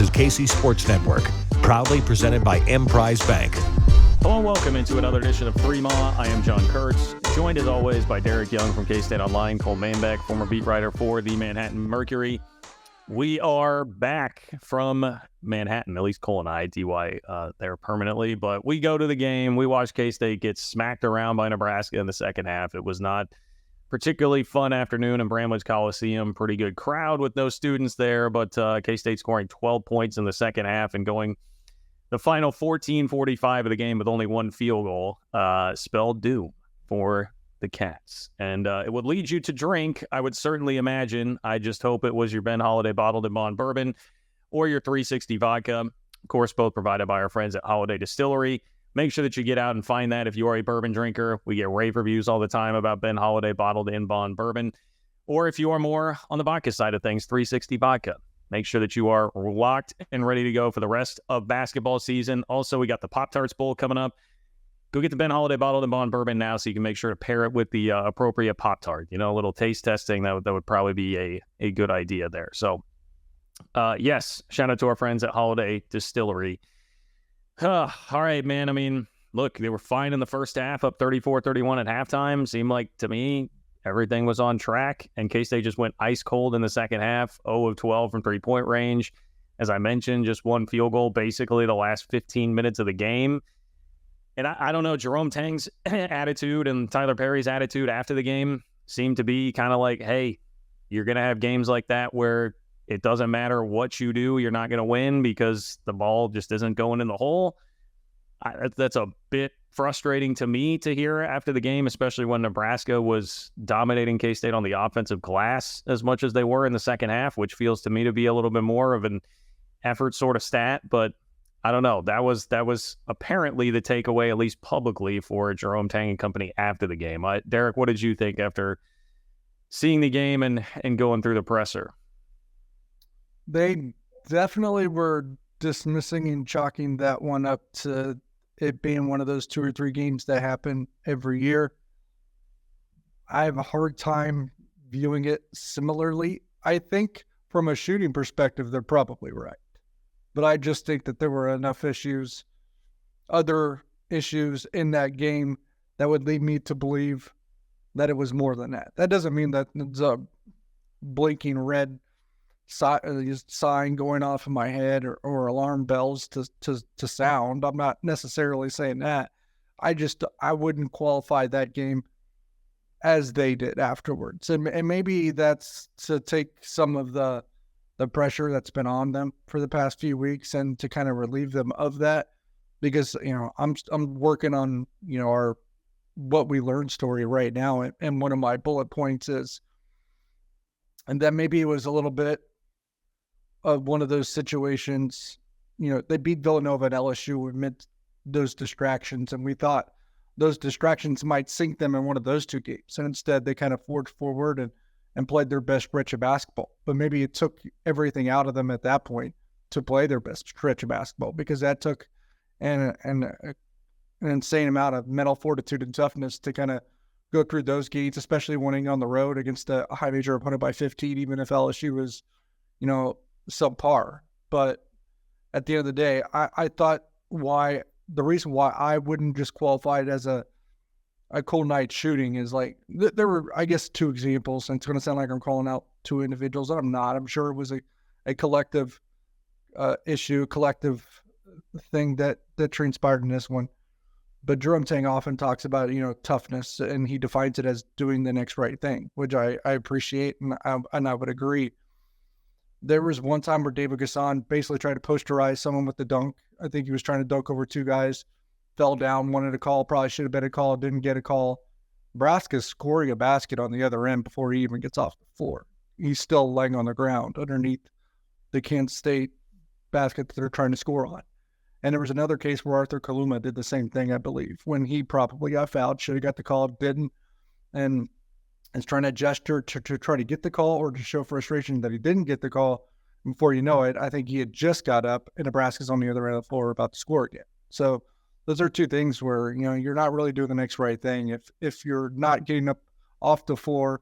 is KC Sports Network, proudly presented by Emprise Bank. Hello and welcome into another edition of Three Ma. I am John Kurtz, joined as always by Derek Young from K-State Online, Cole Manbeck, former beat writer for the Manhattan Mercury. We are back from Manhattan, at least Cole and I, DY there permanently, but we go to the game. We watch K-State get smacked around by Nebraska in the second half. It was not particularly fun afternoon in Bramlage Coliseum. Pretty good crowd with no students there, but K-State scoring 12 points in the second half and going the final 14:45 of the game with only one field goal spelled doom for the Cats. And it would lead you to drink, I would certainly imagine. I just hope it was your Ben Holiday Bottled in Bond Bourbon or your 360 vodka. Of course, both provided by our friends at Holiday Distillery. Make sure that you get out and find that if you are a bourbon drinker. We get rave reviews all the time about Ben Holiday Bottled in Bond Bourbon. Or if you are more on the vodka side of things, 360 vodka. Make sure that you are locked and ready to go for the rest of basketball season. Also, we got the Pop-Tarts Bowl coming up. Go get the Ben Holiday Bottled in Bond Bourbon now so you can make sure to pair it with the appropriate Pop-Tart. You know, a little taste testing, that would probably be a good idea there. So, yes, shout out to our friends at Holiday Distillery. All right, man. I mean, look, they were fine in the first half, up 34-31 at halftime. Seemed like, to me, everything was on track, and K-State just went ice cold in the second half, 0 of 12 from three-point range. As I mentioned, just one field goal basically the last 15 minutes of the game. And I don't know, Jerome Tang's attitude and Tyler Perry's attitude after the game seemed to be kind of like, hey, you're going to have games like that where it doesn't matter what you do, you're not going to win because the ball just isn't going in the hole. That's a bit frustrating to me to hear after the game, especially when Nebraska was dominating K-State on the offensive glass as much as they were in the second half, which feels to me to be a little bit more of an effort sort of stat. But I don't know. That was apparently the takeaway, at least publicly, for Jerome Tang and company after the game. Derek, what did you think after seeing the game and going through the presser? They definitely were dismissing and chalking that one up to it being one of those 2 or 3 games that happen every year. I have a hard time viewing it similarly. I think from a shooting perspective, they're probably right. But I just think that there were enough issues, other issues in that game that would lead me to believe that it was more than that. That doesn't mean that it's a blinking red sign going off in my head or alarm bells to sound. I'm not necessarily saying that. I wouldn't qualify that game as they did afterwards. And maybe that's to take some of the pressure that's been on them for the past few weeks and to kind of relieve them of that, because, you know, I'm working on, you know, our what we learned story right now. And one of my bullet points is, and that maybe it was a little bit of one of those situations, you know, they beat Villanova and LSU amid those distractions, and we thought those distractions might sink them in one of those 2 games. And instead, they kind of forged forward and played their best stretch of basketball. But maybe it took everything out of them at that point to play their best stretch of basketball, because that took an insane amount of mental fortitude and toughness to kind of go through those gates, especially winning on the road against a high major opponent by 15, even if LSU was, you know, subpar. But at the end of the day, I thought the reason why I wouldn't just qualify it as a cold night shooting is like, there were, I guess, 2 examples, and it's going to sound like I'm calling out 2 individuals, and I'm not. I'm sure it was a collective issue, collective thing that transpired in this one. But Jerome Tang often talks about, you know, toughness, and he defines it as doing the next right thing, which I appreciate, and I would agree. There was one time where David Gasson basically tried to posterize someone with the dunk. I think he was trying to dunk over 2 guys, fell down, wanted a call, probably should have been a call, didn't get a call. Nebraska's scoring a basket on the other end before he even gets off the floor. He's still laying on the ground underneath the Kansas State basket that they're trying to score on. And there was another case where Arthur Kaluma did the same thing, I believe, when he probably got fouled, should have got the call, didn't, and is trying to gesture to try to get the call or to show frustration that he didn't get the call. Before you know it, I think he had just got up and Nebraska's on the other end of the floor about to score again. So those are 2 things where, you know, you're not really doing the next right thing. If you're not getting up off the floor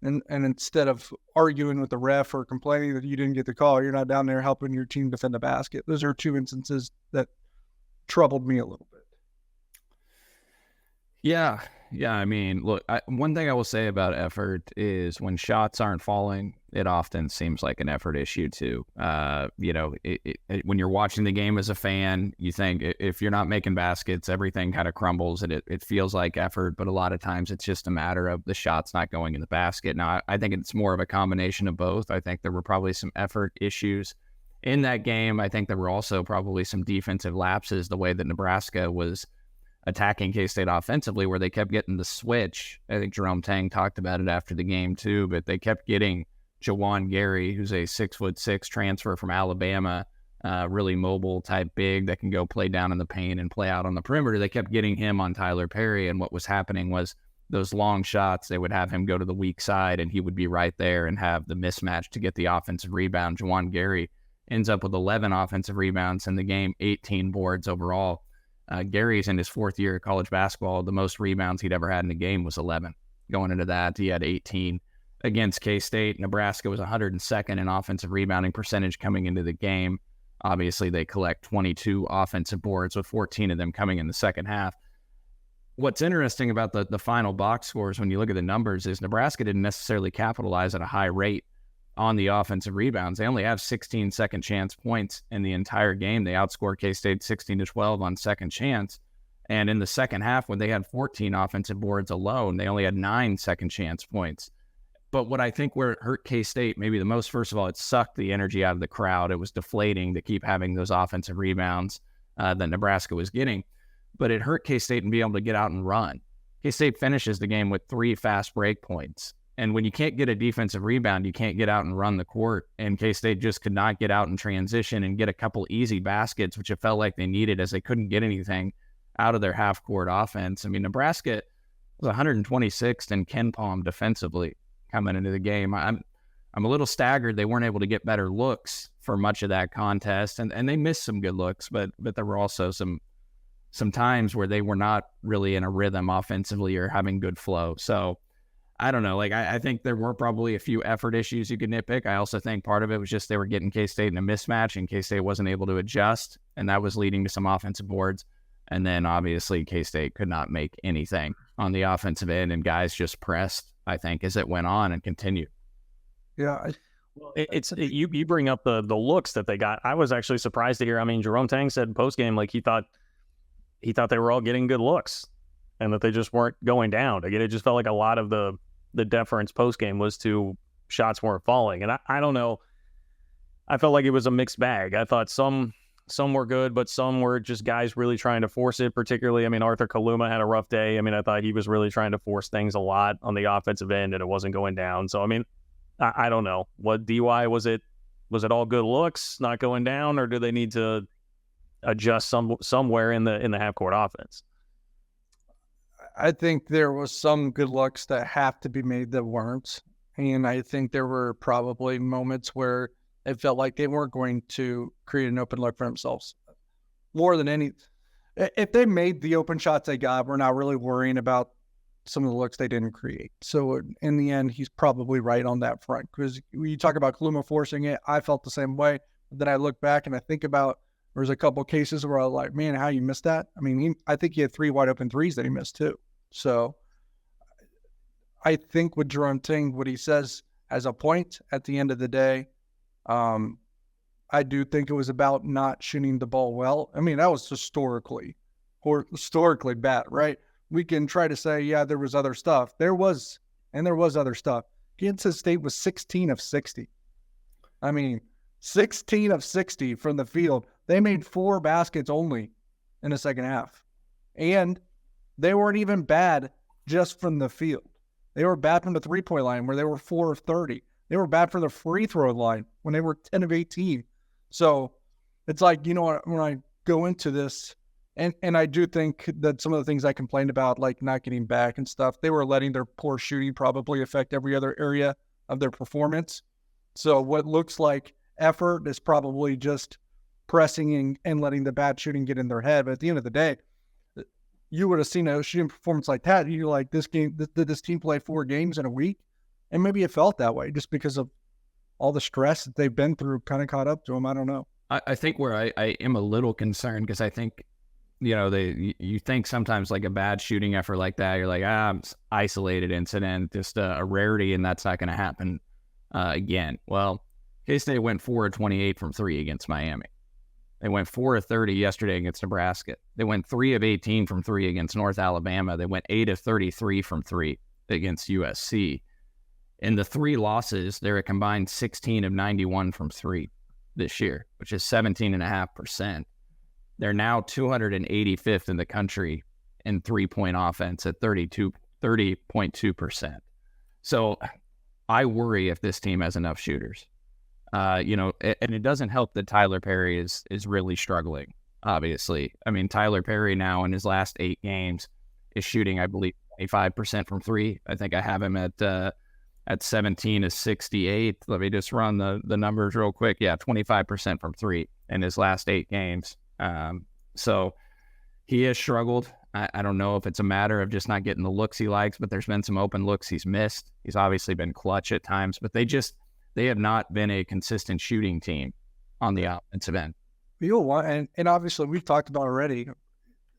And instead of arguing with the ref or complaining that you didn't get the call, you're not down there helping your team defend the basket. Those are two instances that troubled me a little bit. Yeah. I mean, look, one thing I will say about effort is when shots aren't falling, it often seems like an effort issue too. When you're watching the game as a fan, you think if you're not making baskets, everything kind of crumbles and it feels like effort. But a lot of times it's just a matter of the shots not going in the basket. Now, I think it's more of a combination of both. I think there were probably some effort issues in that game. I think there were also probably some defensive lapses, the way that Nebraska was attacking K-State offensively, where they kept getting the switch. I think Jerome Tang talked about it after the game too, but they kept getting Jawan Gary, who's a 6'6" transfer from Alabama, really mobile type big that can go play down in the paint and play out on the perimeter. They kept getting him on Tyler Perry, and what was happening was those long shots, they would have him go to the weak side and he would be right there and have the mismatch to get the offensive rebound. Jawan Gary ends up with 11 offensive rebounds in the game, 18 boards overall. Gary's in his fourth year of college basketball. The most rebounds he'd ever had in a game was 11. Going into that, he had 18 against K-State. Nebraska was 102nd in offensive rebounding percentage coming into the game. Obviously, they collect 22 offensive boards, with 14 of them coming in the second half. What's interesting about the final box scores when you look at the numbers is Nebraska didn't necessarily capitalize at a high rate on the offensive rebounds. They only have 16 second chance points in the entire game. They outscored K-State 16-12 on second chance. And in the second half, when they had 14 offensive boards alone, they only had 9 second chance points. But what I think where it hurt K-State maybe the most, first of all, it sucked the energy out of the crowd. It was deflating to keep having those offensive rebounds that Nebraska was getting. But it hurt K-State in being able to get out and run. K-State finishes the game with 3 fast break points. And when you can't get a defensive rebound, you can't get out and run the court. And K-State just could not get out and transition and get a couple easy baskets, which it felt like they needed, as they couldn't get anything out of their half-court offense. I mean, Nebraska was 126th in KenPom defensively coming into the game. I'm a little staggered they weren't able to get better looks for much of that contest. And they missed some good looks, but there were also some times where they were not really in a rhythm offensively or having good flow. So I don't know. I think there were probably a few effort issues you could nitpick. I also think part of it was just they were getting K-State in a mismatch, and K-State wasn't able to adjust, and that was leading to some offensive boards. And then obviously K-State could not make anything on the offensive end, and guys just pressed, I think, as it went on and continued. Yeah. You bring up the looks that they got. I was actually surprised to hear. I mean, Jerome Tang said post game he thought they were all getting good looks and that they just weren't going down. Again, it just felt like a lot of the deference post game was to shots weren't falling. And I don't know. I felt like it was a mixed bag. I thought some were good, but some were just guys really trying to force it. Particularly, I mean, Arthur Kaluma had a rough day. I mean, I thought he was really trying to force things a lot on the offensive end, and it wasn't going down. So I mean, I don't know what DY was it. Was it all good looks, not going down, or do they need to adjust somewhere in the half court offense? I think there was some good looks that have to be made that weren't. And I think there were probably moments where it felt like they weren't going to create an open look for themselves. More than any, if they made the open shots they got, we're not really worrying about some of the looks they didn't create. So in the end, he's probably right on that front. Because when you talk about Kaluma forcing it, I felt the same way. But then I look back and I think about, there's a couple of cases where I was like, man, how you missed that? I mean, I think he had 3 wide open threes that he missed too. So I think with Jerome Ting, what he says as a point at the end of the day, I do think it was about not shooting the ball well. I mean, that was historically bad, right? We can try to say, yeah, there was other stuff. There was other stuff. Kansas State was 16 of 60. I mean, 16 of 60 from the field. They made 4 baskets only in the second half. And they weren't even bad just from the field. They were bad from the three-point line where they were 4 of 30. They were bad from the free throw line when they were 10 of 18. So it's like, you know, when I go into this, and I do think that some of the things I complained about, like not getting back and stuff, they were letting their poor shooting probably affect every other area of their performance. So what looks like effort is probably just pressing and letting the bad shooting get in their head. But at the end of the day, you would have seen a shooting performance like that. You're like, this team play 4 games in a week? And maybe it felt that way just because of all the stress that they've been through kind of caught up to them. I don't know. I think where I am a little concerned, because I think, you think sometimes like a bad shooting effort like that, you're like, isolated incident, just a rarity, and that's not going to happen again. Well, K-State went 4 of 28 from 3 against Miami. They went 4 of 30 yesterday against Nebraska. They went 3 of 18 from 3 against North Alabama. They went 8 of 33 from 3 against USC. In the 3 losses, they're a combined 16 of 91 from 3 this year, which is 17.5%. They're now 285th in the country in 3-point offense at 30.2%. So I worry if this team has enough shooters. And it doesn't help that Tyler Perry is really struggling, obviously. I mean, Tyler Perry now in his last 8 games is shooting, I believe, 25% from 3. I think I have him at 17 of 68. Let me just run the numbers real quick. Yeah, 25% from 3 in his last 8 games. So he has struggled. I don't know if it's a matter of just not getting the looks he likes, but there's been some open looks he's missed. He's obviously been clutch at times, but they have not been a consistent shooting team on the offensive end. And obviously we've talked about already,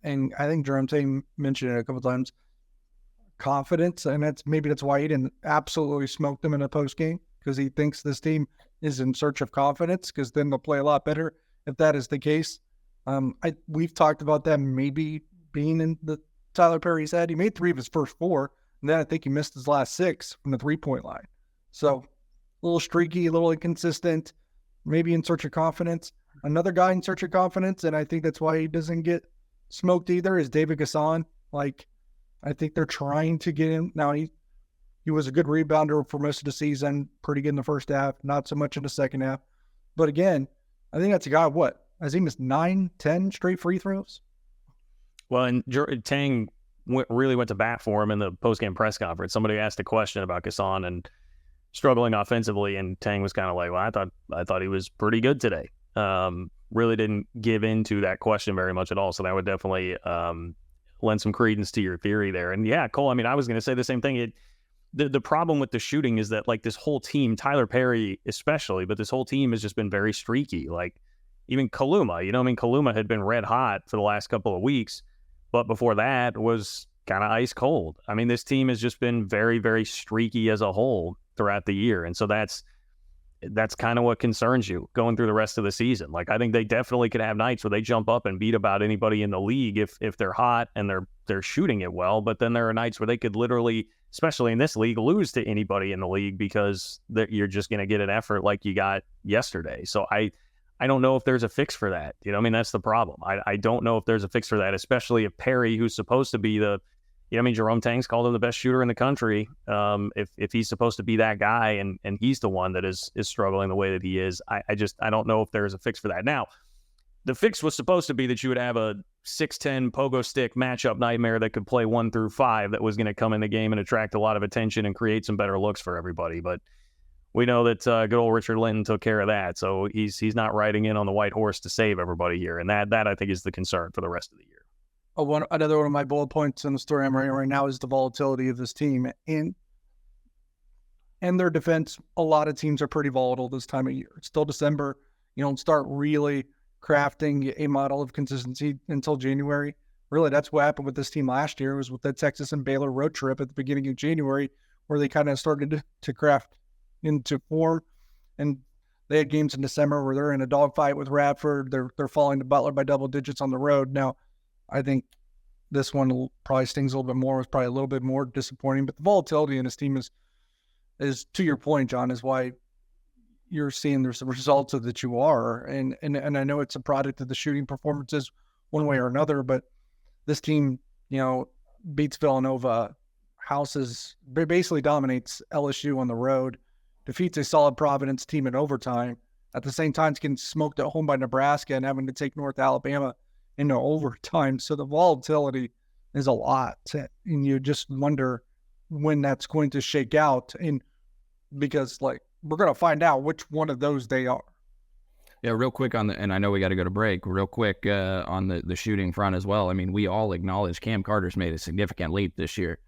and I think Jerome Tate mentioned it a couple of times, confidence, and that's why he didn't absolutely smoke them in a post game, because he thinks this team is in search of confidence, because then they'll play a lot better if that is the case. We've talked about that maybe being in the Tyler Perry's head. He made 3 of his first 4, and then I think he missed his last 6 from the 3-point line. So a little streaky, a little inconsistent, maybe in search of confidence. Another guy in search of confidence, and I think that's why he doesn't get smoked either, is David Gasson. Like, I think they're trying to get him. Now, he was a good rebounder for most of the season, pretty good in the first half, not so much in the second half. But again, I think that's a guy, has he missed 9, 10 straight free throws? Well, and Tang really went to bat for him in the post-game press conference. Somebody asked a question about Gasson and struggling offensively, and Tang was kind of like, well, I thought he was pretty good today. Really didn't give into that question very much at all. So that would definitely lend some credence to your theory there. And yeah, Cole, I mean, I was going to say the same thing. The problem with the shooting is that, like, this whole team, Tyler Perry especially, but this whole team has just been very streaky. Like, even Kaluma, Kaluma had been red hot for the last couple of weeks, but before that was kind of ice cold. I mean, this team has just been very, very streaky as a whole throughout the year. And so that's kind of what concerns you going through the rest of the season. Like, I think they definitely could have nights where they jump up and beat about anybody in the league if they're hot and they're shooting it well. But then there are nights where they could literally, especially in this league, lose to anybody in the league because you're just going to get an effort like you got yesterday. So I don't know if there's a fix for that. That's the problem. I don't know if there's a fix for that, especially if Perry, who's supposed to be Jerome Tang's called him the best shooter in the country. If he's supposed to be that guy and he's the one that is struggling the way that he is, I don't know if there's a fix for that. Now, the fix was supposed to be that you would have a 6'10" pogo stick matchup nightmare that could play 1 through 5 that was going to come in the game and attract a lot of attention and create some better looks for everybody. But we know that good old Richard Linton took care of that, so he's not riding in on the white horse to save everybody here, and that I think is the concern for the rest of the year. Another one of my bullet points in the story I'm writing right now is the volatility of this team. And their defense, a lot of teams are pretty volatile this time of year. It's still December. You don't start really crafting a model of consistency until January. Really, that's what happened with this team last year, was with the Texas and Baylor road trip at the beginning of January, where they kind of started to craft into form. And they had games in December where they're in a dogfight with Radford. They're falling to Butler by double digits on the road. Now, I think this one probably stings a little bit more. It's probably a little bit more disappointing. But the volatility in this team is to your point, John, is why you're seeing there's the results of that you are. And I know it's a product of the shooting performances one way or another, but this team, beats Villanova, basically dominates LSU on the road, defeats a solid Providence team in overtime. At the same time, it's getting smoked at home by Nebraska and having to take North Alabama into overtime. So the volatility is a lot. And you just wonder when that's going to shake out. And because, we're going to find out which one of those they are. Yeah, real quick and I know we got to go to break, real quick on the shooting front as well. I mean, we all acknowledge Cam Carter's made a significant leap this year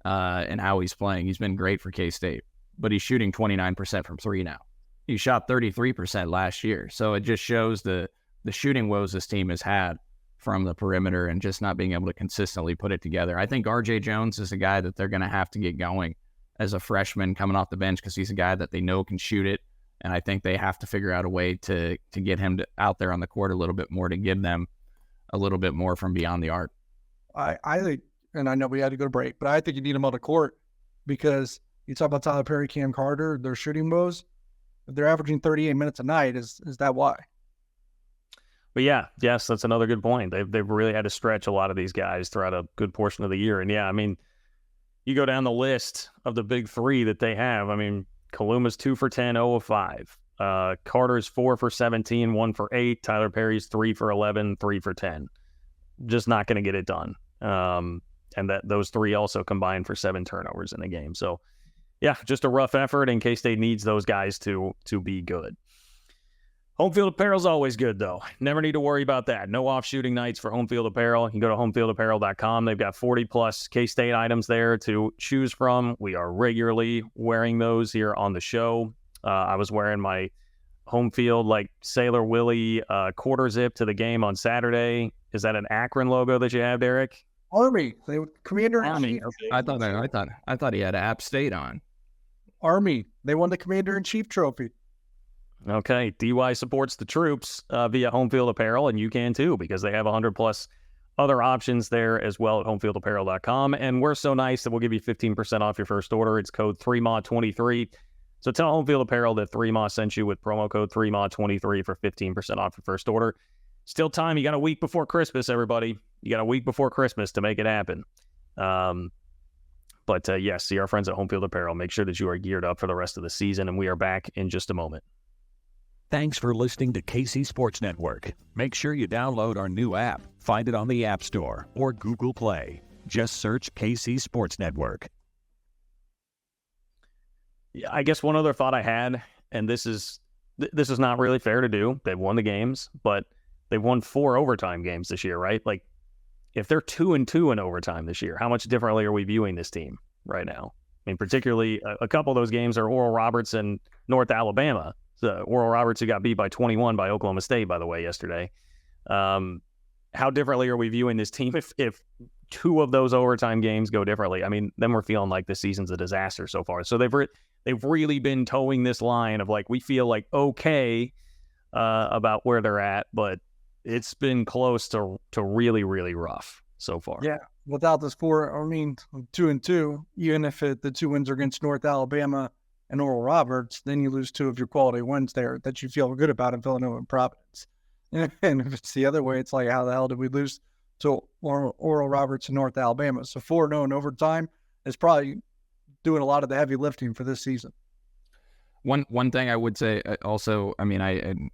in how he's playing. He's been great for K-State. but he's shooting 29% from three now. He shot 33% last year. So it just shows the shooting woes this team has had from the perimeter and just not being able to consistently put it together. I think RJ Jones is a guy that they're going to have to get going as a freshman coming off the bench because he's a guy that they know can shoot it. And I think they have to figure out a way to get him out there on the court a little bit more to give them a little bit more from beyond the arc. I think, and I know we had to go to break, but I think you need him on the court because you talk about Tyler Perry, Cam Carter, their shooting woes. If they're averaging 38 minutes a night, is that why? But yes, that's another good point. They've really had to stretch a lot of these guys throughout a good portion of the year. And I mean, you go down the list of the big three that they have. I mean, Kaluma's 2 for 10, 0 of 5. Carter's 4 for 17, 1 for 8. Tyler Perry's 3 for 11, 3 for 10. Just not going to get it done. And those three also combined for 7 turnovers in the game. So, just a rough effort, and K-State needs those guys to be good. Home field apparel is always good, though. Never need to worry about that. No off shooting nights for home field apparel. You can go to homefieldapparel.com. They've got 40-plus K-State items there to choose from. We are regularly wearing those here on the show. I was wearing my home field, Sailor Willie quarter zip to the game on Saturday. Is that an Akron logo that you have, Derek? Army. Commander Army. Okay. I thought he had App State on. Army. They won the Commander-in-Chief trophy. Okay, DY supports the troops via Home Field Apparel, and you can too because they have 100-plus other options there as well at homefieldapparel.com. And we're so nice that we'll give you 15% off your first order. It's code 3MA23. So tell Home Field Apparel that 3MA sent you with promo code 3MA23 for 15% off your first order. Still time. You got a week before Christmas, everybody. You got a week before Christmas to make it happen. But yes, see our friends at Home Field Apparel. Make sure that you are geared up for the rest of the season, and we are back in just a moment. Thanks for listening to KC Sports Network. Make sure you download our new app. Find it on the App Store or Google Play. Just search KC Sports Network. Yeah, I guess one other thought I had, and this is not really fair to do. They've won the games, but they've won 4 overtime games this year, right? If they're 2-2 in overtime this year, how much differently are we viewing this team right now? I mean, particularly a couple of those games are Oral Roberts and North Alabama. The Oral Roberts who got beat by 21 by Oklahoma State, by the way, yesterday. How differently are we viewing this team if 2 of those overtime games go differently? I mean, then we're feeling like this season's a disaster so far. So they've really been towing this line of we feel okay about where they're at, but it's been close to really, really rough so far. Yeah, without this 2-2, even if the 2 wins are against North Alabama and Oral Roberts, then you lose 2 of your quality wins there that you feel good about in Villanova and Providence. And if it's the other way, it's how the hell did we lose to Oral Roberts and North Alabama? So 4-0 in overtime is probably doing a lot of the heavy lifting for this season. One thing I would say also,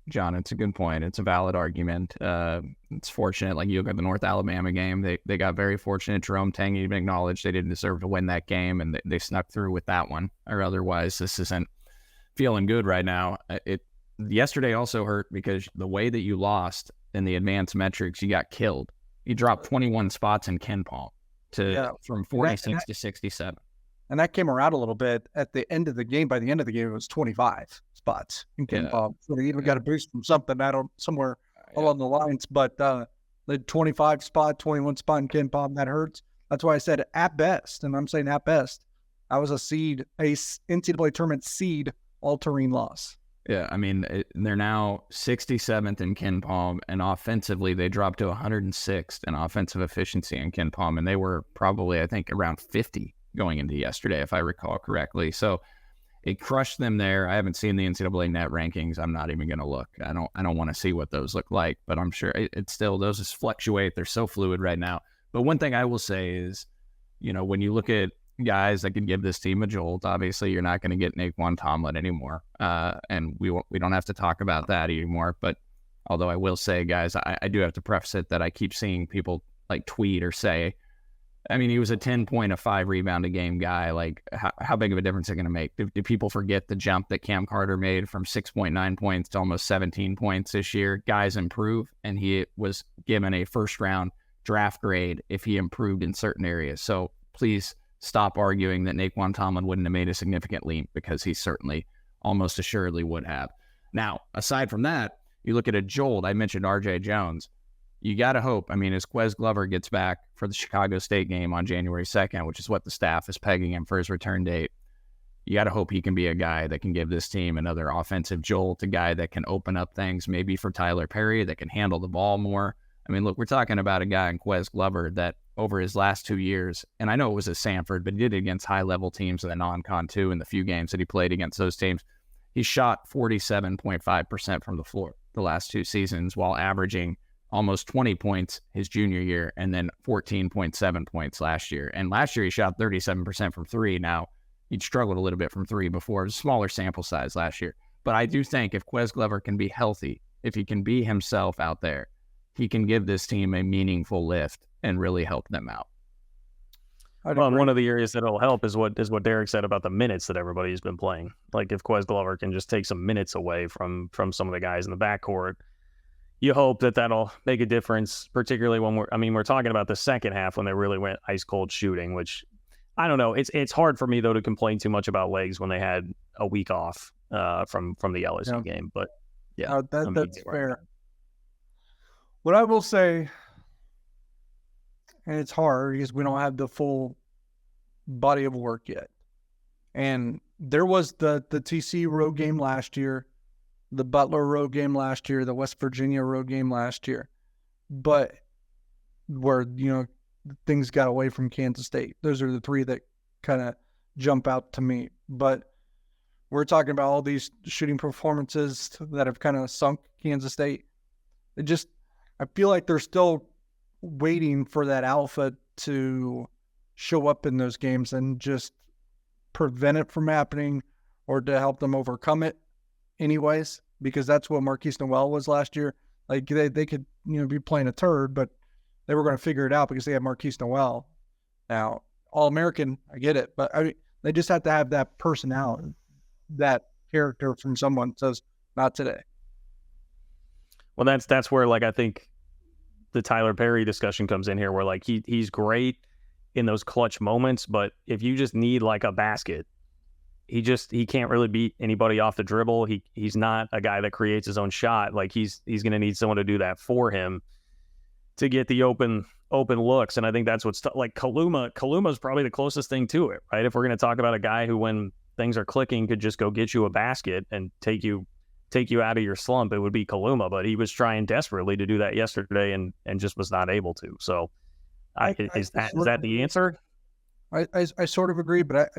John, it's a good point. It's a valid argument. It's fortunate, you look at the North Alabama game, they got very fortunate. Jerome Tang even acknowledged they didn't deserve to win that game, and they snuck through with that one. Or otherwise, this isn't feeling good right now. Yesterday also hurt because the way that you lost in the advanced metrics, you got killed. You dropped 21 spots in Ken Palm from 46 to 67. And that came around a little bit at the end of the game. By the end of the game, it was 25 spots in Ken Palm. So they even got a boost from somewhere along the lines. But the 25 spot, 21 spot in Ken Palm, that hurts. That's why I said at best, and I'm saying at best, I was a NCAA tournament seed altering loss. Yeah, they're now 67th in Ken Palm, and offensively they dropped to 106th in offensive efficiency in Ken Palm, and they were probably, I think, around 50 going into yesterday, if I recall correctly. So it crushed them there. I haven't seen the NCAA net rankings. I'm not even going to look. I don't want to see what those look like, but I'm sure it's still, those just fluctuate. They're so fluid right now. But one thing I will say is, when you look at guys that can give this team a jolt, obviously you're not going to get Naquan Tomlin anymore. And we don't have to talk about that anymore. But although I will say, guys, I do have to preface it that I keep seeing people tweet or say, he was a 10-point, a 5-rebound a game guy. How big of a difference is it going to make? Do people forget the jump that Cam Carter made from 6.9 points to almost 17 points this year? Guys improve, and he was given a first-round draft grade if he improved in certain areas. So please stop arguing that Naquan Tomlin wouldn't have made a significant leap, because he certainly almost assuredly would have. Now, aside from that, you look at a jolt. I mentioned R.J. Jones. You got to hope, as Quez Glover gets back for the Chicago State game on January 2nd, which is what the staff is pegging him for his return date, you got to hope he can be a guy that can give this team another offensive jolt, a guy that can open up things maybe for Tyler Perry, that can handle the ball more. Look, we're talking about a guy in Quez Glover that over his last 2 years, and I know it was at Samford, but he did it against high-level teams in the non-con too, in the few games that he played against those teams. He shot 47.5% from the floor the last 2 seasons, while averaging almost 20 points his junior year and then 14.7 points last year. And last year he shot 37% from three. Now, he'd struggled a little bit from three before. It was a smaller sample size last year. But I do think if Quez Glover can be healthy, if he can be himself out there, he can give this team a meaningful lift and really help them out. Well, one of the areas that will help is what Derek said about the minutes that everybody's been playing. Like if Quez Glover can just take some minutes away from some of the guys in the backcourt, you hope that that'll make a difference, particularly when we're talking about the second half when they really went ice cold shooting, which I don't know. It's hard for me though to complain too much about legs when they had a week off from the LSU game. But yeah, that's fair. What I will say, and it's hard because we don't have the full body of work yet. And there was the TC road game last year, the Butler road game last year, the West Virginia road game last year, but where, things got away from Kansas State. Those are the three that kind of jump out to me. But we're talking about all these shooting performances that have kind of sunk Kansas State. I feel like they're still waiting for that alpha to show up in those games and just prevent it from happening or to help them overcome it anyways, because that's what Marquise Noel was last year. Like they could, be playing a turd, but they were going to figure it out because they had Marquise Noel. Now, All-American, I get it, but they just have to have that personality, that character from someone that says, not today. Well, that's where I think the Tyler Perry discussion comes in here, where he's great in those clutch moments, but if you just need a basket, he can't really beat anybody off the dribble. He's not a guy that creates his own shot. He's going to need someone to do that for him to get the open looks. And I think that's what's Kaluma's probably the closest thing to it, right? If we're going to talk about a guy who, when things are clicking, could just go get you a basket and take you out of your slump, it would be Kaluma. But he was trying desperately to do that yesterday and just was not able to. So is that the answer? I sort of agree, but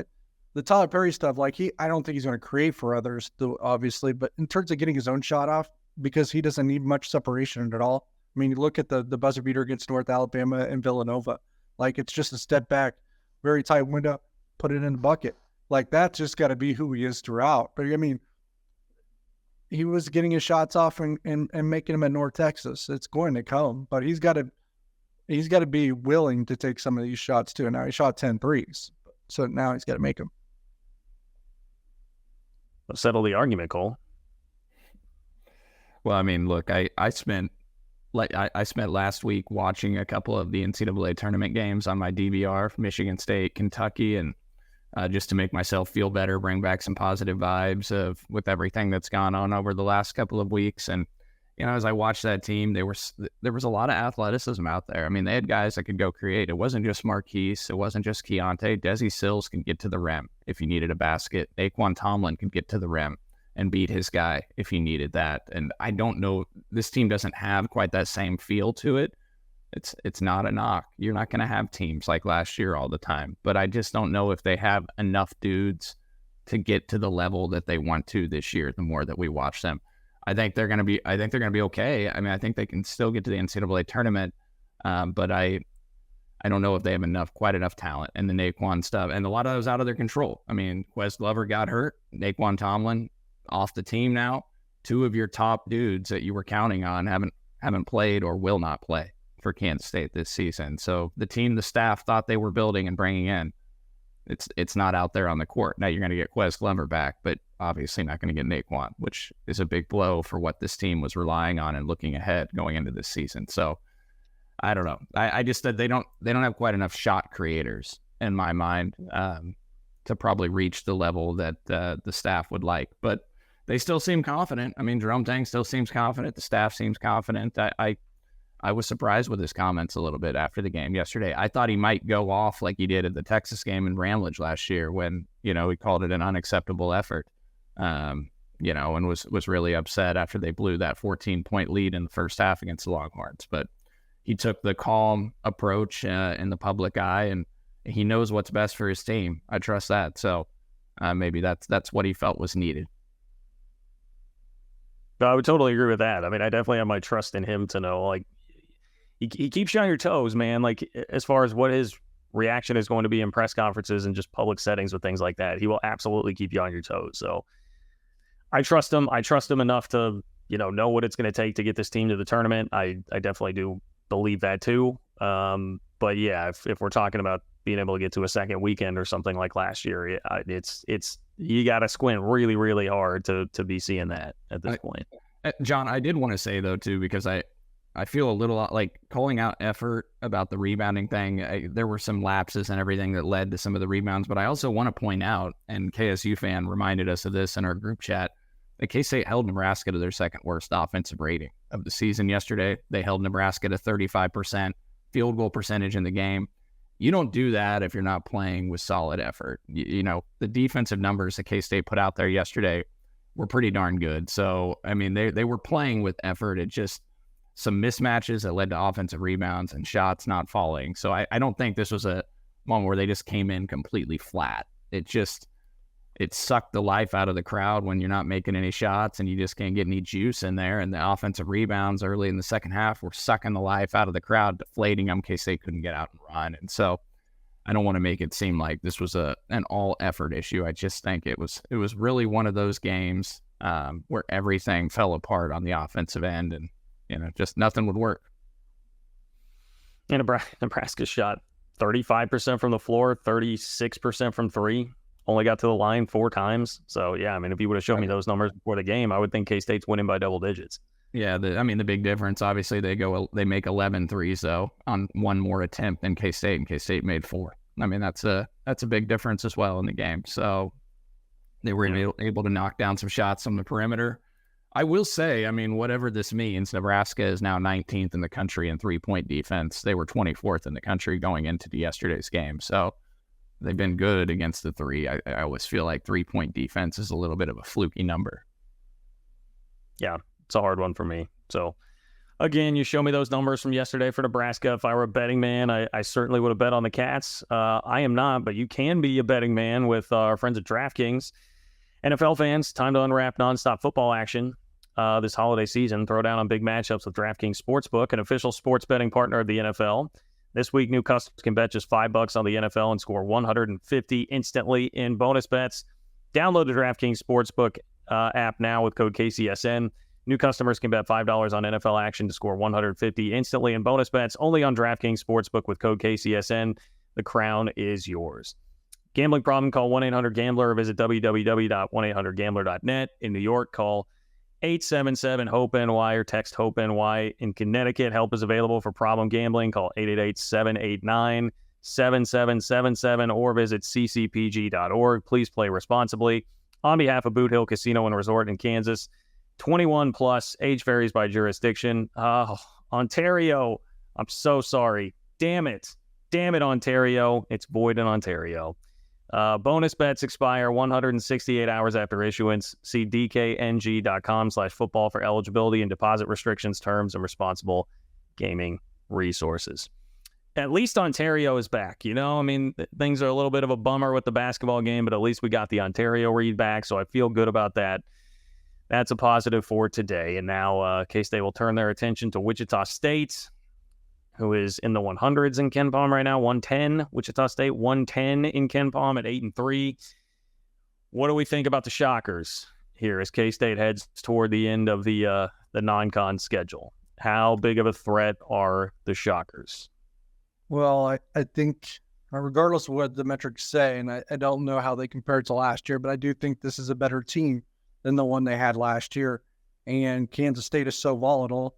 the Tyler Perry stuff, I don't think he's going to create for others, though, obviously. But in terms of getting his own shot off, because he doesn't need much separation at all. You look at the buzzer beater against North Alabama and Villanova. It's just a step back, very tight window, put it in the bucket. That's just got to be who he is throughout. But he was getting his shots off and making them at North Texas. It's going to come, but he's got to be willing to take some of these shots too. Now he shot 10 threes, so now he's got to make them. Let's settle the argument, Cole. Well, look, I spent last week watching a couple of the NCAA tournament games on my DVR, Michigan State, Kentucky, and just to make myself feel better, bring back some positive vibes with everything that's gone on over the last couple of weeks. And, as I watched that team, there was a lot of athleticism out there. They had guys that could go create. It wasn't just Marquise. It wasn't just Keontae. Desi Sills can get to the rim if you needed a basket. Naquan Tomlin can get to the rim and beat his guy if he needed that. And I don't know, this team doesn't have quite that same feel to it. It's not a knock. You're not going to have teams like last year all the time, but I just don't know if they have enough dudes to get to the level that they want to this year. The more that we watch them, I think they're going to be okay. I think they can still get to the NCAA tournament, but I don't know if they have quite enough talent and the Naquan stuff, and a lot of those out of their control. Quez Glover got hurt. Naquan Tomlin off the team now. Two of your top dudes that you were counting on haven't played or will not play for Kansas State this season. So the team, the staff thought they were building and bringing in, it's not out there on the court. Now you're going to get Quez Glover back, but obviously not going to get Naquan, which is a big blow for what this team was relying on and looking ahead going into this season. So I don't know. I just said they don't have quite enough shot creators in my mind to probably reach the level that the staff would like. But they still seem confident. I mean, Jerome Tang still seems confident. The staff seems confident. I was surprised with his comments a little bit after the game yesterday. I thought he might go off like he did at the Texas game in Ramblage last year when, he called it an unacceptable effort, and was really upset after they blew that 14-point lead in the first half against the Longhorns. But he took the calm approach in the public eye, and he knows what's best for his team. I trust that. So maybe that's what he felt was needed. I would totally agree with that. I mean, I definitely have my trust in him to know, like, he keeps you on your toes, man. Like, as far as what his reaction is going to be in press conferences and just public settings with things like that, he will absolutely keep you on your toes. So I trust him. I trust him enough to, know what it's going to take to get this team to the tournament. I definitely do believe that too. But yeah, if we're talking about being able to get to a second weekend or something like last year, it's you got to squint really, really hard to be seeing that at this point. John, I did want to say though too, because I feel a little like calling out effort about the rebounding thing. There were some lapses and everything that led to some of the rebounds, but I also want to point out, and KSU fan reminded us of this in our group chat, that K-State held Nebraska to their second worst offensive rating of the season yesterday. They held Nebraska to 35% field goal percentage in the game. You don't do that if you're not playing with solid effort. The defensive numbers that K-State put out there yesterday were pretty darn good. So, I mean, they were playing with effort. It just some mismatches that led to offensive rebounds and shots not falling. So I don't think this was a moment where they just came in completely flat. It sucked the life out of the crowd when you're not making any shots and you just can't get any juice in there. And the offensive rebounds early in the second half were sucking the life out of the crowd, deflating them in case they couldn't get out and run. And so I don't want to make it seem like this was an all effort issue. I just think it was really one of those games where everything fell apart on the offensive end and, just nothing would work. And Nebraska shot 35% from the floor, 36% from three. Only got to the line 4 times. So, yeah, I mean, if you would have shown me those numbers before the game, I would think K-State's winning by double digits. Yeah, the big difference, obviously, they make 11 threes, though, on one more attempt than K-State, and K-State made 4. I mean, that's a big difference as well in the game. So they were able to knock down some shots on the perimeter. I will say, I mean, whatever this means, Nebraska is now 19th in the country in three-point defense. They were 24th in the country going into yesterday's game. So they've been good against the three. I always feel like three-point defense is a little bit of a fluky number. Yeah, it's a hard one for me. So, again, you show me those numbers from yesterday for Nebraska. If I were a betting man, I certainly would have bet on the Cats. I am not, but you can be a betting man with our friends at DraftKings. NFL fans, time to unwrap nonstop football action this holiday season. Throw down on big matchups with DraftKings Sportsbook, an official sports betting partner of the NFL. This week, new customers can bet just $5 on the NFL and score $150 instantly in bonus bets. Download the DraftKings Sportsbook app now with code KCSN. New customers can bet $5 on NFL action to score $150 instantly in bonus bets only on DraftKings Sportsbook with code KCSN. The crown is yours. Gambling problem? Call 1-800-GAMBLER or visit www.1800gambler.net. In New York, call 877-HOPE-NY or text HOPE-NY. In Connecticut, help is available for problem gambling. Call 888-789-7777 or visit ccpg.org. Please play responsibly. On behalf of Boot Hill Casino and Resort in Kansas, 21 plus, age varies by jurisdiction. Ontario, I'm so sorry. Damn it, Ontario. It's void in Ontario. Bonus bets expire 168 hours after issuance. See dkng.com/football for eligibility and deposit restrictions, terms, and responsible gaming resources. At least Ontario is back. I mean, things are a little bit of a bummer with the basketball game, but at least we got the Ontario read back, so I feel good about that. That's a positive for today. And now K-State will turn their attention to Wichita State, who is in the 100s in KenPom right now, 110. Wichita State, 110 in KenPom at 8-3. What do we think about the Shockers here as K-State heads toward the end of the non-con schedule? How big of a threat are the Shockers? Well, I think regardless of what the metrics say, and I don't know how they compare to last year, but I do think this is a better team than the one they had last year. And Kansas State is so volatile,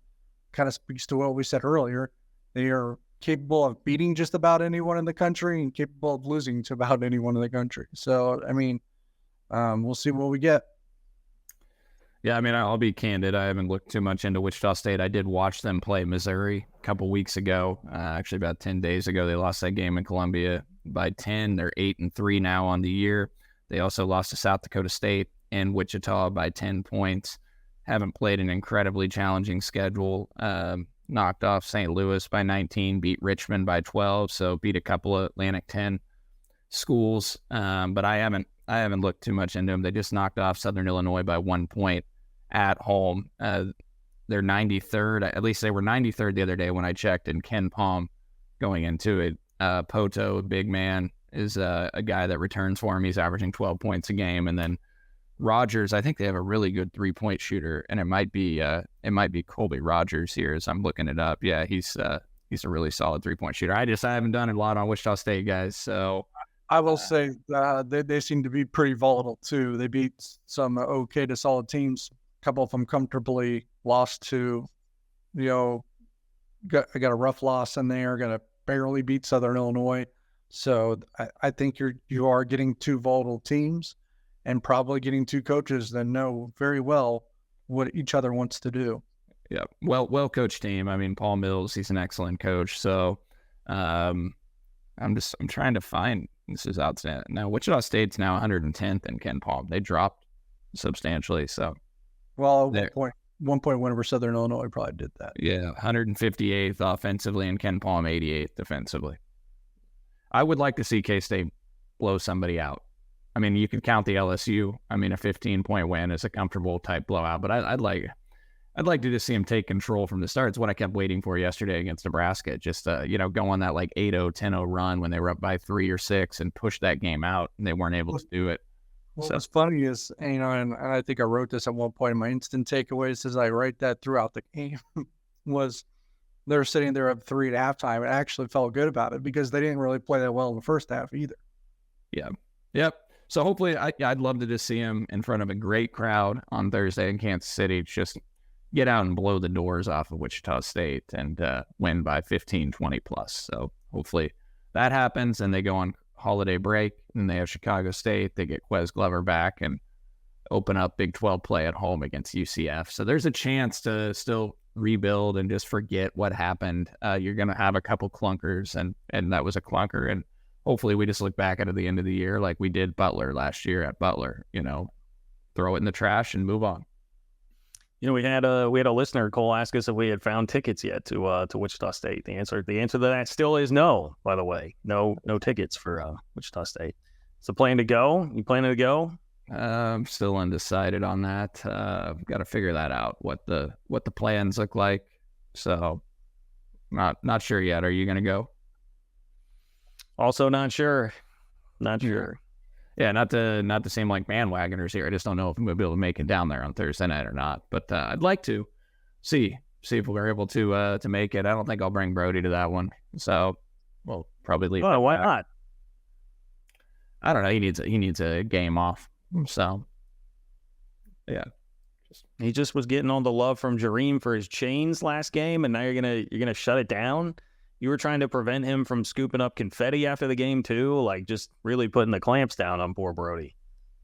kind of speaks to what we said earlier. They are capable of beating just about anyone in the country and capable of losing to about anyone in the country. So, I mean, we'll see what we get. Yeah, I mean, I'll be candid. I haven't looked too much into Wichita State. I did watch them play Missouri a couple weeks ago. Actually, about 10 days ago, they lost that game in Columbia by 10. They're 8-3 now on the year. They also lost to South Dakota State and Wichita by 10 points. Haven't played an incredibly challenging schedule. Knocked off St. Louis by 19, beat Richmond by 12, so beat a couple of Atlantic 10 schools. But I haven't looked too much into them. They just knocked off Southern Illinois by 1 point at home. They're 93rd. At least they were 93rd the other day when I checked, and Ken Palm going into it. Poto, big man, is a guy that returns for him. He's averaging 12 points a game. And then Rogers, I think they have a really good 3-point shooter, and it might be Colby Rogers here as I'm looking it up. Yeah, he's a really solid 3-point shooter. I haven't done a lot on Wichita State guys, so I will say they seem to be pretty volatile too. They beat some okay to solid teams. A couple of them comfortably, lost to, got a rough loss in there. Got to barely beat Southern Illinois. So I think you are getting two volatile teams, and probably getting two coaches that know very well what each other wants to do. Yeah, well coached team. I mean, Paul Mills, he's an excellent coach. So I'm trying to find. This is outstanding. Now, Wichita State's now 110th in Ken Palm. They dropped substantially. So, well, one point win over Southern Illinois probably did that. Yeah, 158th offensively and Ken Palm 88th defensively. I would like to see K-State blow somebody out. I mean, you can count the LSU. I mean, a 15-point win is a comfortable type blowout, but I'd like to just see them take control from the start. It's what I kept waiting for yesterday against Nebraska. Just, go on that like 8-0, 10-0 run when they were up by 3 or 6 and push that game out, and they weren't able to do it. What's funny is, and I think I wrote this at one point in my instant takeaways as I write that throughout the game, was they're sitting there up 3 at halftime. I actually felt good about it because they didn't really play that well in the first half either. Yeah. Yep. So hopefully I'd love to just see him in front of a great crowd on Thursday in Kansas City. Just get out and blow the doors off of Wichita State and win by 15, 20 plus. So hopefully that happens and they go on holiday break, and they have Chicago State. They get Quez Glover back and open up Big 12 play at home against UCF. So there's a chance to still rebuild and just forget what happened. You're going to have a couple clunkers, and that was a clunker. And hopefully we just look back at the end of the year like we did Butler last year at Butler, throw it in the trash and move on. We had a listener, Cole, ask us if we had found tickets yet to Wichita State. The answer to that still is no. By the way, no tickets for Wichita State. So plan to go? You planning to go? I'm still undecided on that. Got to figure that out. What the plans look like. So not sure yet. Are you going to go? Also not sure. Not sure. Yeah, not to seem like bandwagoners here. I just don't know if I'm going to be able to make it down there on Thursday night or not. But I'd like to see if we're able to make it. I don't think I'll bring Brody to that one. So we'll probably leave. Oh, why not? I don't know. He needs a game off. So yeah. He just was getting all the love from Jareem for his chains last game, and now you're gonna shut it down. You were trying to prevent him from scooping up confetti after the game too, like just really putting the clamps down on poor Brody.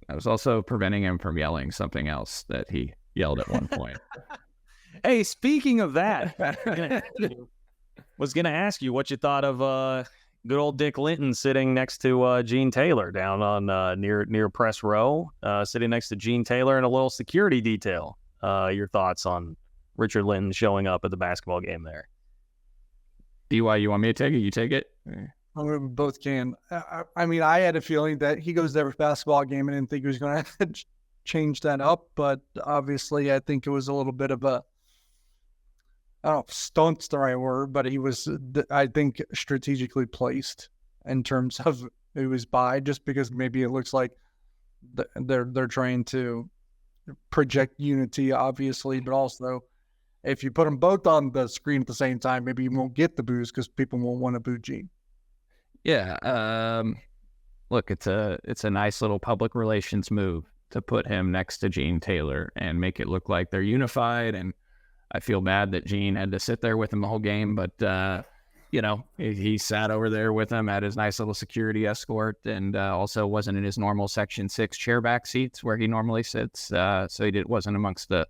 I was also preventing him from yelling something else that he yelled at one point. Hey, speaking of that, was gonna ask you what you thought of good old Dick Linton sitting next to Gene Taylor down on near press row, sitting next to Gene Taylor and a little security detail. Your thoughts on Richard Linton showing up at the basketball game there? DY, you want me to take it? You take it? We both can. I mean, I had a feeling that he goes to every basketball game and didn't think he was going to change that up. But obviously, I think it was a little bit of a, I don't know if stunt's the right word, but he was, I think, strategically placed in terms of who was by, just because maybe it looks like they're trying to project unity, obviously, but also, if you put them both on the screen at the same time, maybe you won't get the boos because people won't want to boo Gene. Yeah. Look, it's a nice little public relations move to put him next to Gene Taylor and make it look like they're unified. And I feel bad that Gene had to sit there with him the whole game, but he sat over there with him at his nice little security escort, and also wasn't in his normal Section 6 chairback seats where he normally sits. So he wasn't amongst the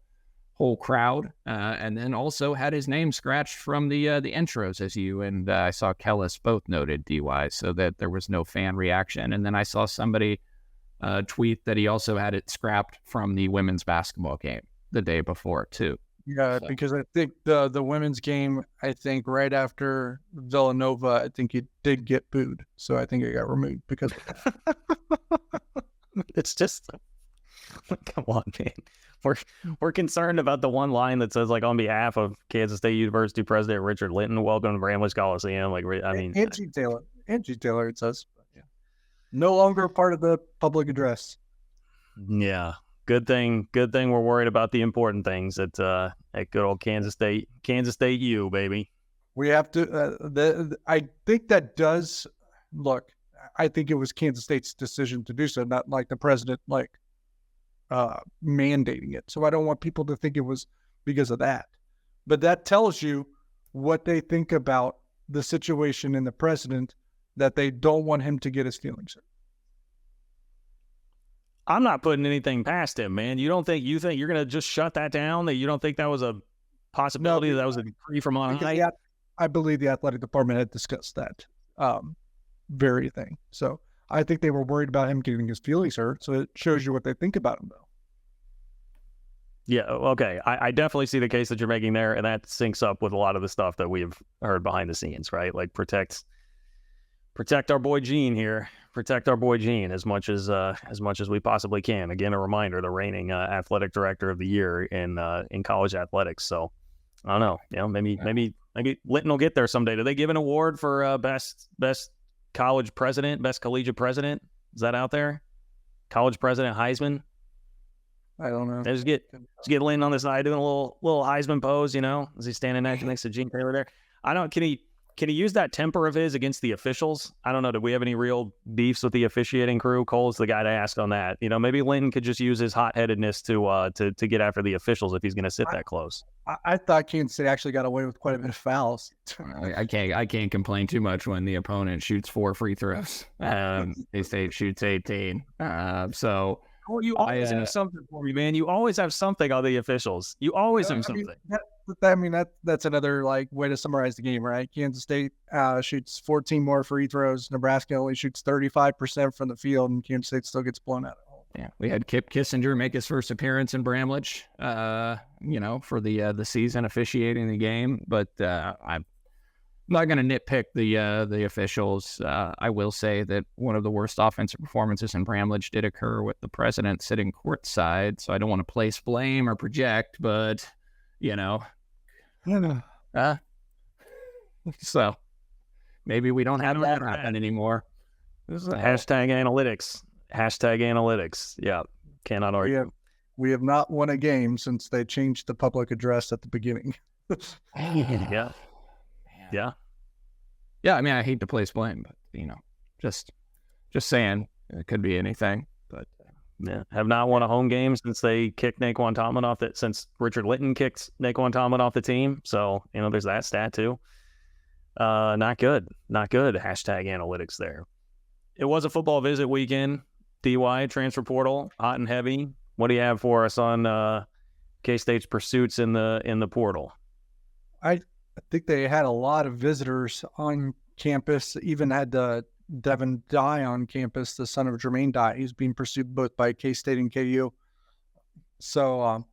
whole crowd, and then also had his name scratched from the intros, as you and I saw Kellis both noted, DY, so that there was no fan reaction. And then I saw somebody tweet that he also had it scrapped from the women's basketball game the day before too. Yeah, so. Because I think the women's game, I think right after Villanova, I think it did get booed, so I think it got removed because it's just come on, man. We're concerned about the one line that says, like, on behalf of Kansas State University President Richard Linton, welcome to Bramlage Coliseum. Like, I mean, Angie Taylor, it says, no longer a part of the public address. Yeah, good thing we're worried about the important things at good old Kansas State U, baby. We have to. I think that does look. I think it was Kansas State's decision to do so, not like the president mandating it. So I don't want people to think it was because of that. But that tells you what they think about the situation and the president, that they don't want him to get his feelings hurt. I'm not putting anything past him, man. You think you're going to just shut that down? That you don't think that was a possibility? No, that was a decree from on high? Yeah, I believe the athletic department had discussed that very thing. So I think they were worried about him getting his feelings hurt. So it shows you what they think about him, though. Yeah, okay. I definitely see the case that you're making there, and that syncs up with a lot of the stuff that we've heard behind the scenes, right? Like protect our boy Gene here. Protect our boy Gene as much as we possibly can. Again, a reminder: the reigning athletic director of the year in college athletics. So I don't know. Maybe Linton will get there someday. Do they give an award for best college president, best collegiate president? Is that out there? College president Heisman? I don't know. Just get Linton on the side doing a little Heisman pose, as he's standing next to Gene Taylor there. I don't. Can he use that temper of his against the officials? I don't know. Do we have any real beefs with the officiating crew? Cole's the guy to ask on that. Maybe Linton could just use his hot-headedness to get after the officials if he's going to sit that close. I thought Kansas State actually got away with quite a bit of fouls. I can't complain too much when the opponent shoots 4 free throws. State shoots 18. So. Well, you always have something for me, man. You always have something on the officials. You always have something. That's another way to summarize the game, right? Kansas State shoots 14 more free throws. Nebraska only shoots 35% from the field, and Kansas State still gets blown out at home. Yeah, we had Kip Kissinger make his first appearance in Bramlage, for the season officiating the game. But I'm not going to nitpick the officials. I will say that one of the worst offensive performances in Bramlage did occur with the president sitting courtside. So I don't want to place blame or project, but so maybe we don't have that happen anymore. This is hashtag analytics. Yeah, cannot argue. We have not won a game since they changed the public address at the beginning. Yeah. Yeah. I mean, I hate to place blame, but just saying, it could be anything. But have not won a home game since they kicked Naquan Tomlin off since Richard Linton kicked Naquan Tomlin off the team. So there's that stat too. Not good. Hashtag analytics there. It was a football visit weekend. DY transfer portal, hot and heavy. What do you have for us on K-State's pursuits in the portal? I think they had a lot of visitors on campus, even had Devin Dye on campus, the son of Jermaine Dye. He's being pursued both by K-State and KU. So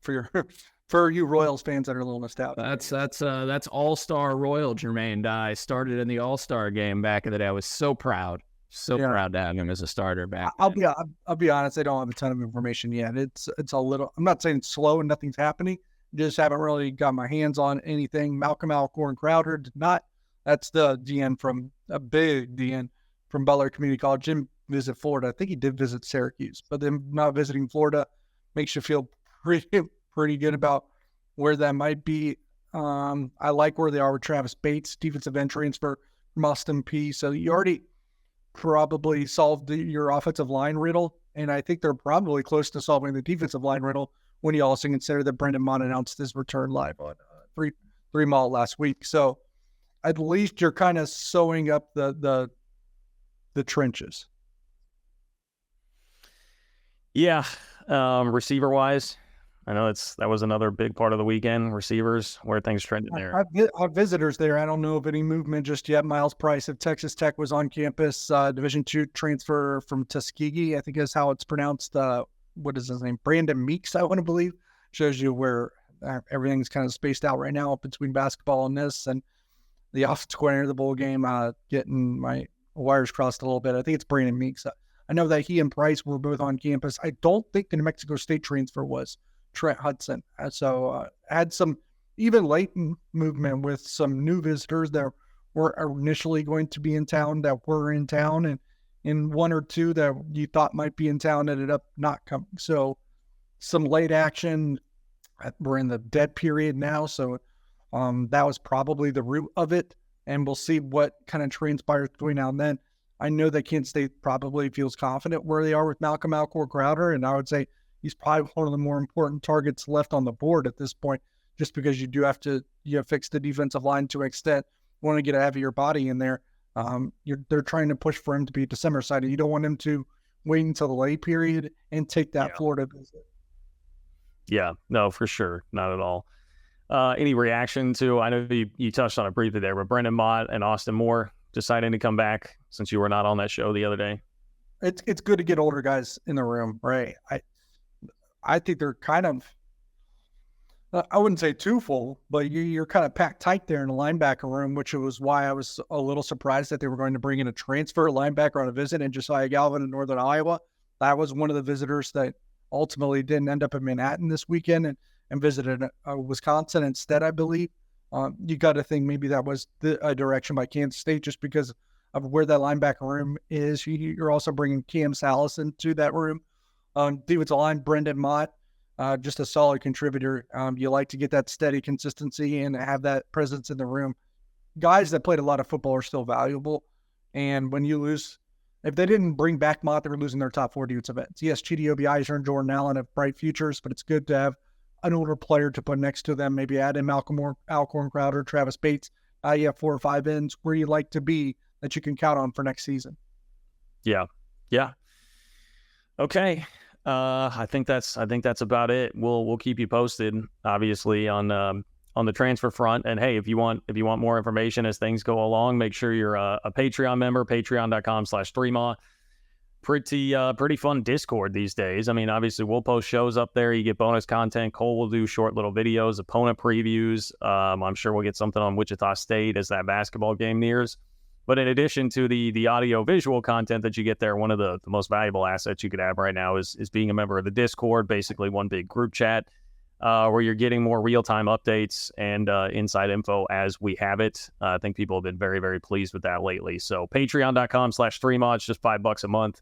for you Royals fans that are a little nostalgic. That's all-star Royal Jermaine Dye. Started in the all-star game back in the day. I was so proud. Proud to have him as a starter back. I'll be honest, I don't have a ton of information yet. It's a little, I'm not saying it's slow and nothing's happening. Just haven't really got my hands on anything. Malcolm Alcorn Crowder did not. That's the DN from a big DN from Butler Community College. Didn't visit Florida. I think he did visit Syracuse, but then not visiting Florida makes you feel pretty good about where that might be. I like where they are with Travis Bates, defensive end transfer from Austin P. So you already probably solved your offensive line riddle, and I think they're probably close to solving the defensive line riddle when you also consider that Brendan Mott announced his return live on 3 Mall last week. So at least you're kind of sewing up the trenches. Yeah. Receiver wise, I know that was another big part of the weekend. Receivers, where things trended there. Our visitors there, I don't know of any movement just yet. Miles Price of Texas Tech was on campus. Division II transfer from Tuskegee, I think is how it's pronounced. What is his name? Brandon Meeks, I want to believe. Shows you where everything's kind of spaced out right now between basketball and this. And the offensive coordinator of the bowl game, getting my wires crossed a little bit. I think it's Brandon Meeks. I know that he and Price were both on campus. I don't think the New Mexico State transfer was Trent Hudson. So had some even latent movement with some new visitors that were initially going to be in town that were in town, and in one or two that you thought might be in town ended up not coming. So some late action. We're in the dead period now, so that was probably the root of it, and we'll see what kind of transpires between now and then. I know that Kansas State probably feels confident where they are with Malcolm Alcor Crowder, and I would say he's probably one of the more important targets left on the board at this point, just because you have to fix the defensive line to an extent. You want to get a heavier body in there. They're trying to push for him to be December sided. You don't want him to wait until the late period and take that Florida visit. Yeah, no, for sure. Not at all. Any reaction to, I know you touched on it briefly there, but Brendan Mott and Austin Moore deciding to come back since you were not on that show the other day? It's good to get older guys in the room, right? I think they're kind of, I wouldn't say too full, but you're kind of packed tight there in the linebacker room, which was why I was a little surprised that they were going to bring in a transfer linebacker on a visit in Josiah Galvin in Northern Iowa. That was one of the visitors that ultimately didn't end up in Manhattan this weekend and visited Wisconsin instead, I believe. You got to think maybe that was a direction by Kansas State just because of where that linebacker room is. You're also bringing Cam Salas into that room. Defensive line, Brendan Mott, just a solid contributor. You like to get that steady consistency and have that presence in the room. Guys that played a lot of football are still valuable. And when you lose, if they didn't bring back Mott, they were losing their top 4 defensive ends. Yes, Chidi Obiaiser and Jordan Allen have bright futures, but it's good to have an older player to put next to them, maybe add in Malcolm Alcorn Crowder, Travis Bates. You have 4 or 5 ends where you like to be that you can count on for next season. Yeah. Okay. I think that's about it. We'll keep you posted, obviously, on the transfer front. And hey, if you want more information as things go along, make sure you're a Patreon member, patreon.com/3ma. Pretty fun Discord these days. I mean, obviously we'll post shows up there. You get bonus content. Cole will do short little videos, opponent previews. I'm sure we'll get something on Wichita State as that basketball game nears. But in addition to the audio visual content that you get there, one of the most valuable assets you could have right now is being a member of the Discord, basically one big group chat where you're getting more real-time updates and inside info as we have it. I think people have been very, very pleased with that lately. So patreon.com/3ma, it's just $5 a month.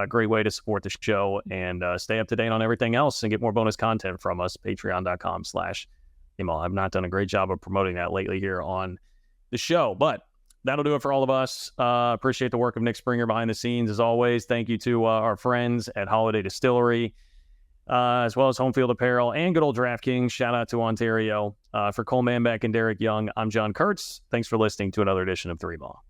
Great way to support the show and stay up to date on everything else and get more bonus content from us. Patreon.com/3ma. I've not done a great job of promoting that lately here on the show, but that'll do it for all of us. Appreciate the work of Nick Springer behind the scenes as always. Thank you to our friends at Holiday Distillery, as well as Home Field Apparel and good old DraftKings. Shout out to Ontario. For Cole Manbeck and Derek Young, I'm John Kurtz. Thanks for listening to another edition of 3 Ball.